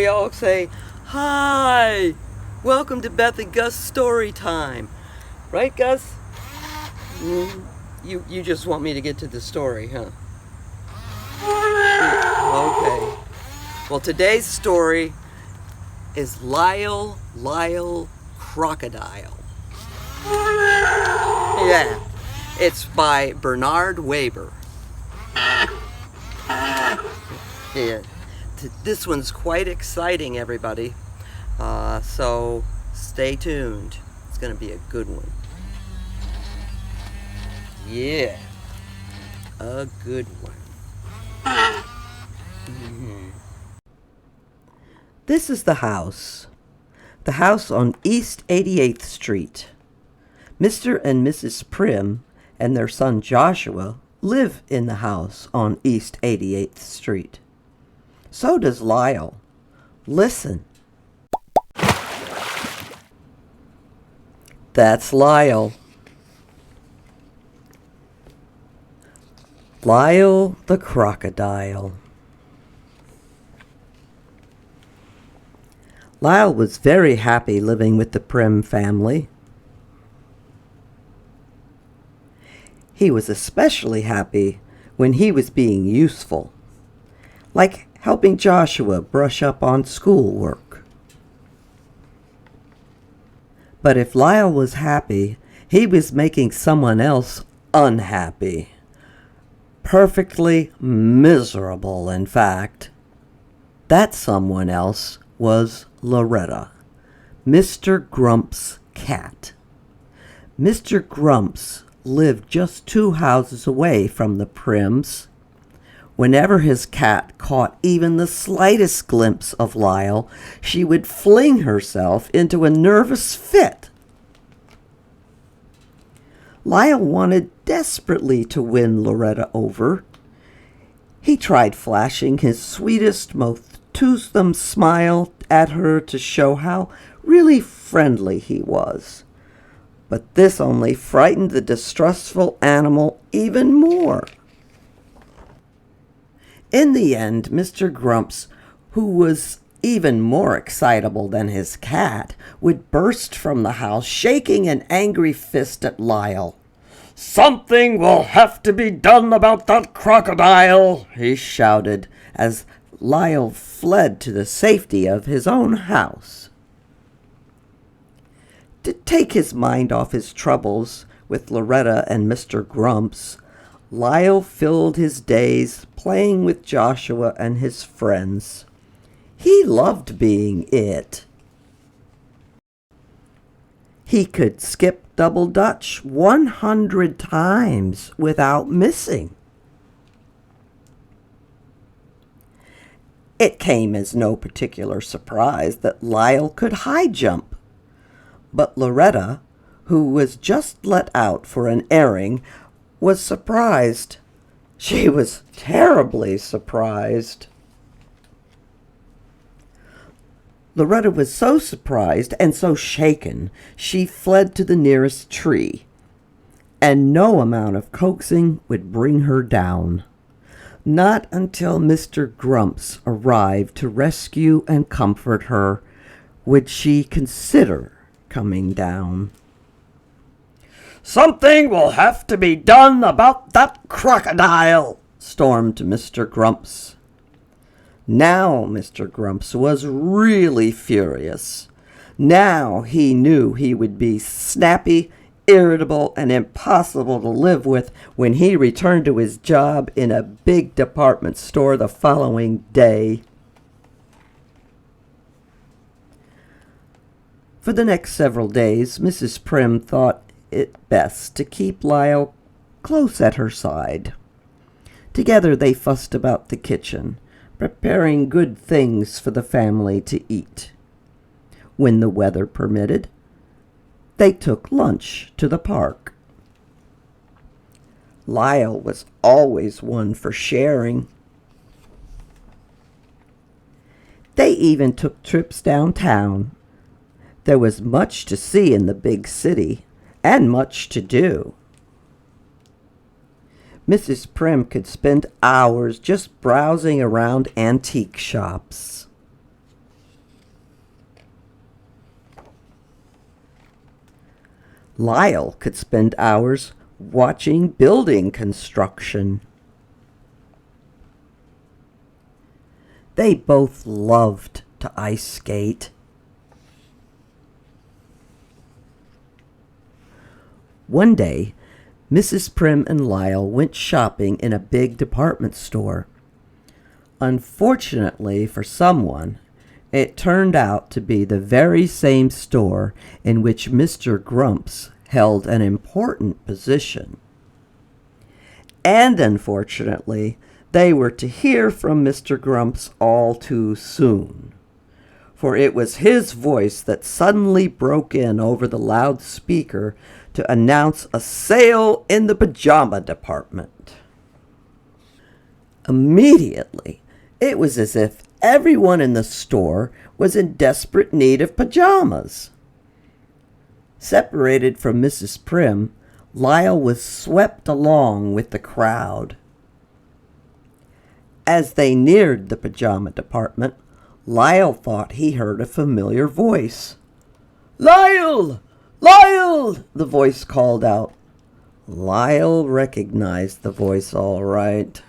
we all say, "Hi, welcome to Beth and Gus Storytime." Right, Gus? You just want me to get to the story, huh? Okay. Well, today's story is Lyle, Crocodile. Yeah, it's by Bernard Weber. Yeah, this one's quite exciting, everybody. So stay tuned. It's going to be a good one. Yeah, a good one. This is the house. The house on East 88th Street. Mr. and Mrs. Primm and their son Joshua live in the house on East 88th Street. So does Lyle. Listen. That's Lyle. Lyle the crocodile. Lyle was very happy living with the Primm family. He was especially happy when he was being useful, like helping Joshua brush up on schoolwork. But if Lyle was happy, he was making someone else unhappy. Perfectly miserable, in fact. That someone else was Loretta, Mr. Grumps' cat. Mr. Grumps lived just 2 houses away from the Primms. Whenever his cat caught even the slightest glimpse of Lyle, she would fling herself into a nervous fit. Lyle wanted desperately to win Loretta over. He tried flashing his sweetest, most toothsome smile at her to show how really friendly he was. But this only frightened the distrustful animal even more. In the end, Mr. Grumps, who was even more excitable than his cat, would burst from the house, shaking an angry fist at Lyle. "Something will have to be done about that crocodile," he shouted, as Lyle fled to the safety of his own house. To take his mind off his troubles with Loretta and Mr. Grumps, Lyle filled his days playing with Joshua and his friends. He loved being it. He could skip double dutch 100 times without missing. It came as no particular surprise that Lyle could high jump. But Loretta, who was just let out for an airing, was surprised. She was terribly surprised. Loretta was so surprised and so shaken, she fled to the nearest tree, and no amount of coaxing would bring her down. Not until Mr. Grumps arrived to rescue and comfort her would she consider coming down. "Something will have to be done about that crocodile," stormed Mr. Grumps. Now Mr. Grumps was really furious. Now he knew he would be snappy, irritable, and impossible to live with when he returned to his job in a big department store the following day. For the next several days, Mrs. Primm thought it best to keep Lyle close at her side. Together they fussed about the kitchen, preparing good things for the family to eat. When the weather permitted, they took lunch to the park. Lyle was always one for sharing. They even took trips downtown. There was much to see in the big city, and much to do. Mrs. Primm could spend hours just browsing around antique shops. Lyle could spend hours watching building construction. They both loved to ice skate. One day, Mrs. Primm and Lyle went shopping in a big department store. Unfortunately for someone, it turned out to be the very same store in which Mr. Grumps held an important position. And unfortunately, they were to hear from Mr. Grumps all too soon, for it was his voice that suddenly broke in over the loudspeaker to announce a sale in the pajama department. Immediately, it was as if everyone in the store was in desperate need of pajamas. Separated from Mrs. Primm, Lyle was swept along with the crowd. As they neared the pajama department, Lyle thought he heard a familiar voice. "Lyle! Lyle!" the voice called out. Lyle recognized the voice all right.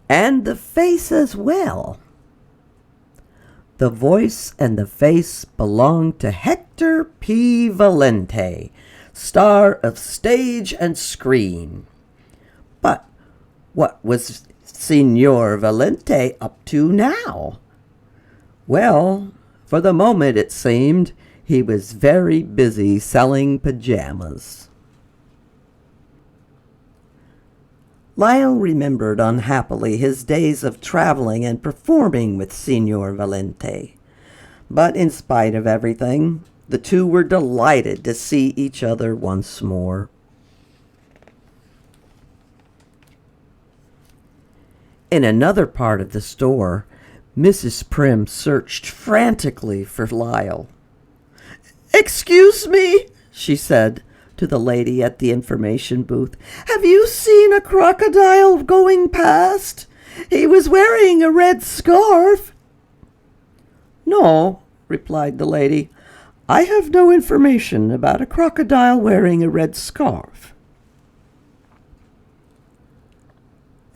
And the face as well. The voice and the face belonged to Hector P. Valente, star of stage and screen. But what was Signor Valente up to now? Well, for the moment it seemed he was very busy selling pajamas. Lyle remembered unhappily his days of traveling and performing with Signor Valente. But in spite of everything, the two were delighted to see each other once more. In another part of the store, Mrs. Primm searched frantically for Lyle. "Excuse me," she said to the lady at the information booth. "Have you seen a crocodile going past? He was wearing a red scarf." "No," replied the lady. "I have no information about a crocodile wearing a red scarf."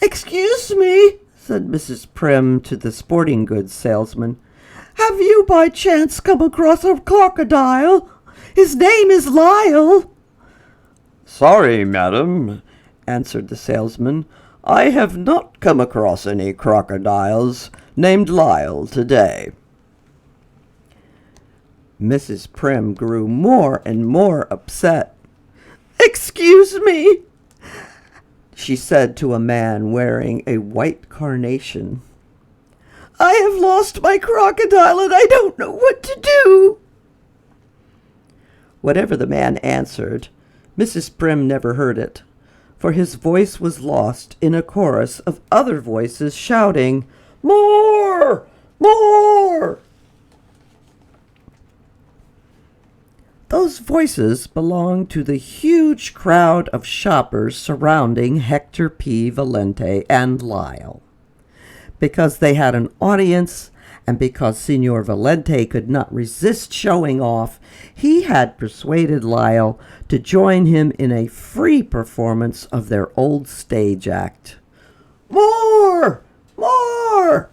"Excuse me," said Mrs. Primm to the sporting goods salesman. "Have you by chance come across a crocodile? His name is Lyle." "Sorry, madam," answered the salesman. "I have not come across any crocodiles named Lyle today." Mrs. Primm grew more and more upset. "Excuse me," she said to a man wearing a white carnation. "I have lost my crocodile and I don't know what to do." Whatever the man answered, Mrs. Primm never heard it, for his voice was lost in a chorus of other voices shouting, "More! More!" Those voices belonged to the huge crowd of shoppers surrounding Hector P. Valente and Lyle. Because they had an audience, and because Signor Valente could not resist showing off, he had persuaded Lyle to join him in a free performance of their old stage act. "More! More!"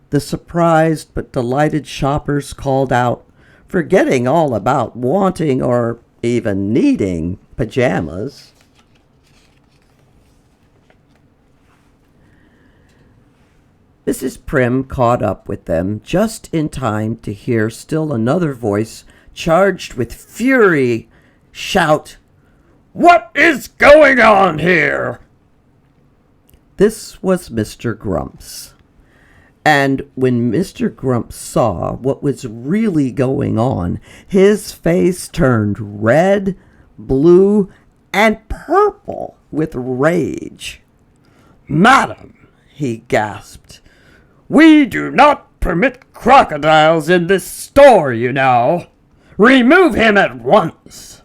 the surprised but delighted shoppers called out, forgetting all about wanting or even needing pajamas. Mrs. Primm caught up with them just in time to hear still another voice, charged with fury, shout, "What is going on here?" This was Mr. Grumps. And when Mr. Grumps saw what was really going on, his face turned red, blue, and purple with rage. "Madam," he gasped, "we do not permit crocodiles in this store, you know. Remove him at once."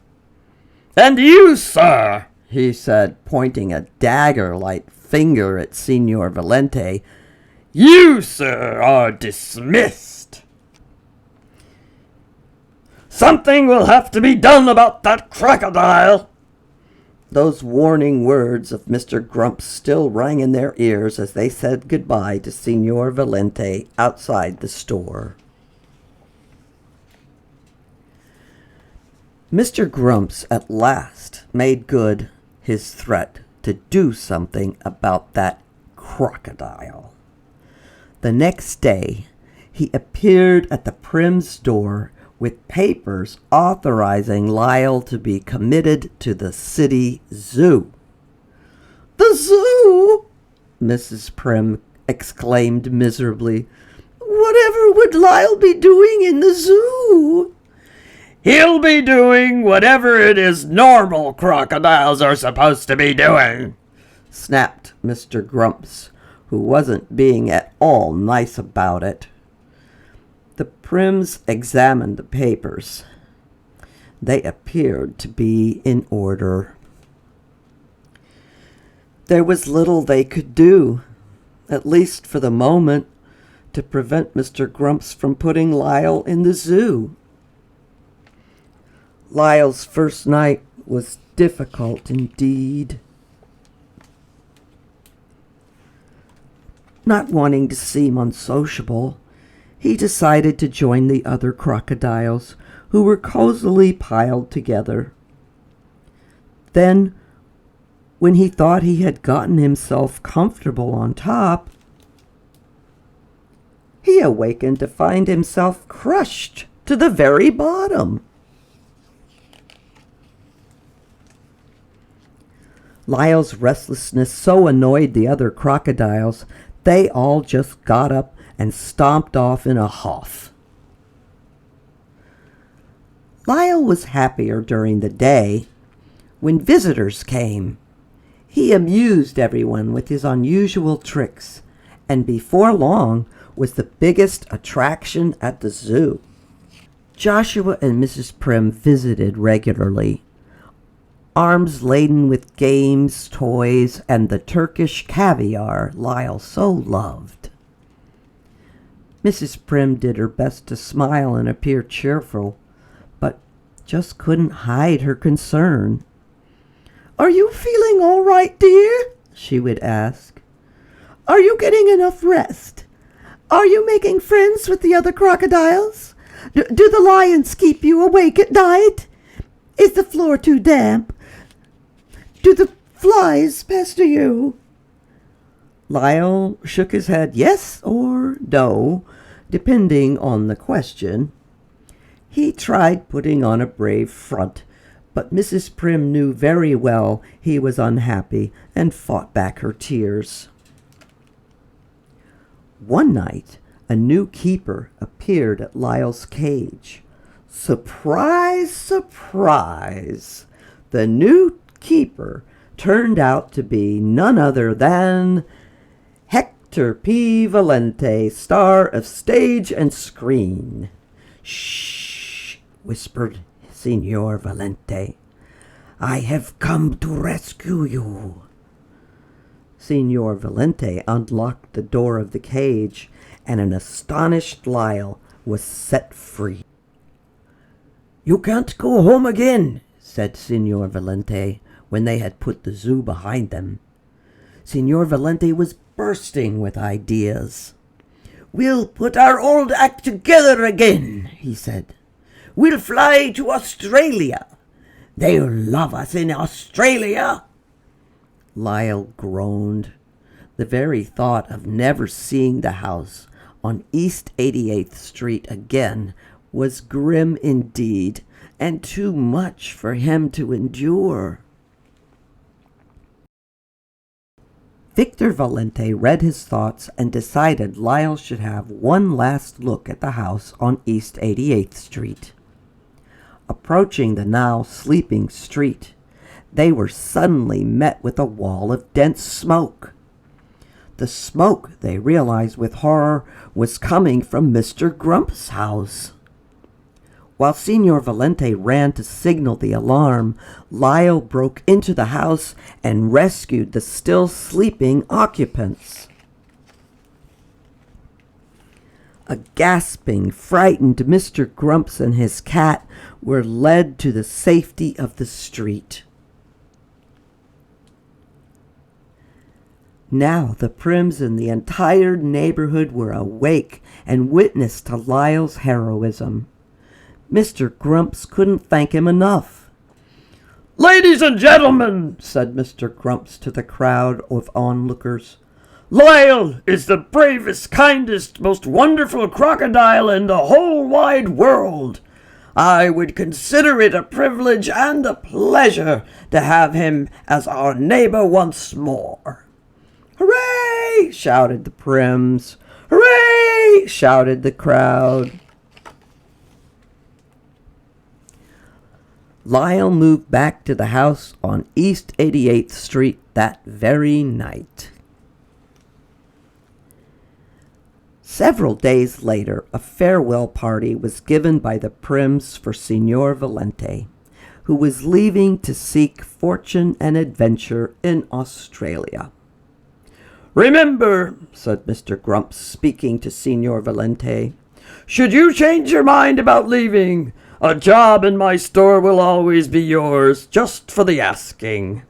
"And you, sir," he said, pointing a dagger-like finger at Signor Valente, "you, sir, are dismissed." Something will have to be done about that crocodile. Those warning words of Mr. Grumps still rang in their ears as they said goodbye to Signor Valente outside the store. Mr. Grumps at last made good his threat to do something about that crocodile. The next day, he appeared at the Primm's door with papers authorizing Lyle to be committed to the city zoo. "The zoo?" Mrs. Primm exclaimed miserably. "Whatever would Lyle be doing in the zoo?" "He'll be doing whatever it is normal crocodiles are supposed to be doing," snapped Mr. Grumps, who wasn't being at all nice about it. The Primms examined the papers. They appeared to be in order. There was little they could do, at least for the moment, to prevent Mr. Grumps from putting Lyle in the zoo. Lyle's first night was difficult indeed. Not wanting to seem unsociable, he decided to join the other crocodiles, who were cozily piled together. Then, when he thought he had gotten himself comfortable on top, he awakened to find himself crushed to the very bottom. Lyle's restlessness so annoyed the other crocodiles, they all just got up and stomped off in a huff. Lyle was happier during the day. When visitors came, he amused everyone with his unusual tricks, and before long was the biggest attraction at the zoo. Joshua and Mrs. Primm visited regularly, arms laden with games, toys, and the Turkish caviar Lyle so loved. Mrs. Primm did her best to smile and appear cheerful, but just couldn't hide her concern. "Are you feeling all right, dear?" she would ask. "Are you getting enough rest? Are you making friends with the other crocodiles? Do the lions keep you awake at night? Is the floor too damp? Do the flies pester you?" Lyle shook his head yes or no, depending on the question. He tried putting on a brave front, but Mrs. Primm knew very well he was unhappy and fought back her tears. One night, a new keeper appeared at Lyle's cage. Surprise, surprise! The new keeper turned out to be none other than Hector P. Valente, star of stage and screen. "Shh," whispered Signor Valente. "I have come to rescue you." Signor Valente unlocked the door of the cage, and an astonished Lyle was set free. "You can't go home again," said Signor Valente, when they had put the zoo behind them. Signor Valente was bursting with ideas. "We'll put our old act together again," he said. "We'll fly to Australia. They'll love us in Australia." Lyle groaned. The very thought of never seeing the house on East 88th Street again was grim indeed, and too much for him to endure. Victor Valente read his thoughts and decided Lyle should have one last look at the house on East 88th Street. Approaching the now sleeping street, they were suddenly met with a wall of dense smoke. The smoke, they realized with horror, was coming from Mr. Grumps' house. While Signor Valente ran to signal the alarm, Lyle broke into the house and rescued the still sleeping occupants. A gasping, frightened Mr. Grumps and his cat were led to the safety of the street. Now the Primms and the entire neighborhood were awake and witness to Lyle's heroism. Mr. Grumps couldn't thank him enough. "Ladies and gentlemen," said Mr. Grumps to the crowd of onlookers, "Lyle is the bravest, kindest, most wonderful crocodile in the whole wide world. I would consider it a privilege and a pleasure to have him as our neighbor once more." "Hooray!" shouted the Primms. "Hooray!" shouted the crowd. Lyle moved back to the house on East 88th Street that very night. Several days later, a farewell party was given by the Primms for Signor Valente, who was leaving to seek fortune and adventure in Australia. "Remember," said Mr. Grumps, speaking to Signor Valente, "should you change your mind about leaving, a job in my store will always be yours, just for the asking.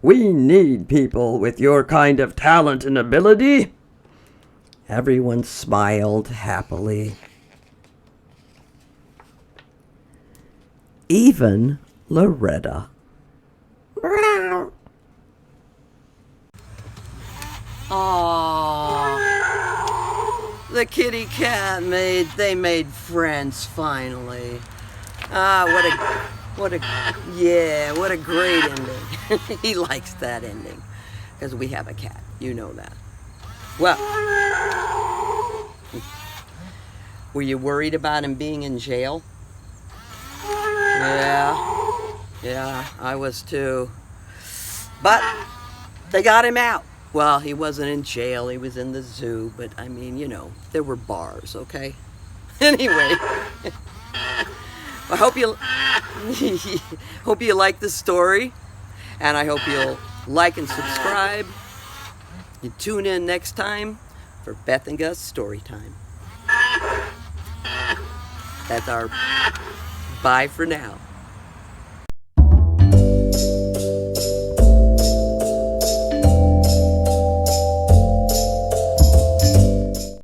We need people with your kind of talent and ability." Everyone smiled happily. Even Loretta. Aww. The kitty cat they made friends finally. What a great ending. He likes that ending. Because we have a cat, you know that. Well, were you worried about him being in jail? Yeah, I was too. But they got him out. Well, he wasn't in jail, he was in the zoo, but I mean, you know, there were bars, okay? Anyway, I hope you like the story, and I hope you'll like and subscribe. You tune in next time for Beth and Gus Storytime. That's our bye for now.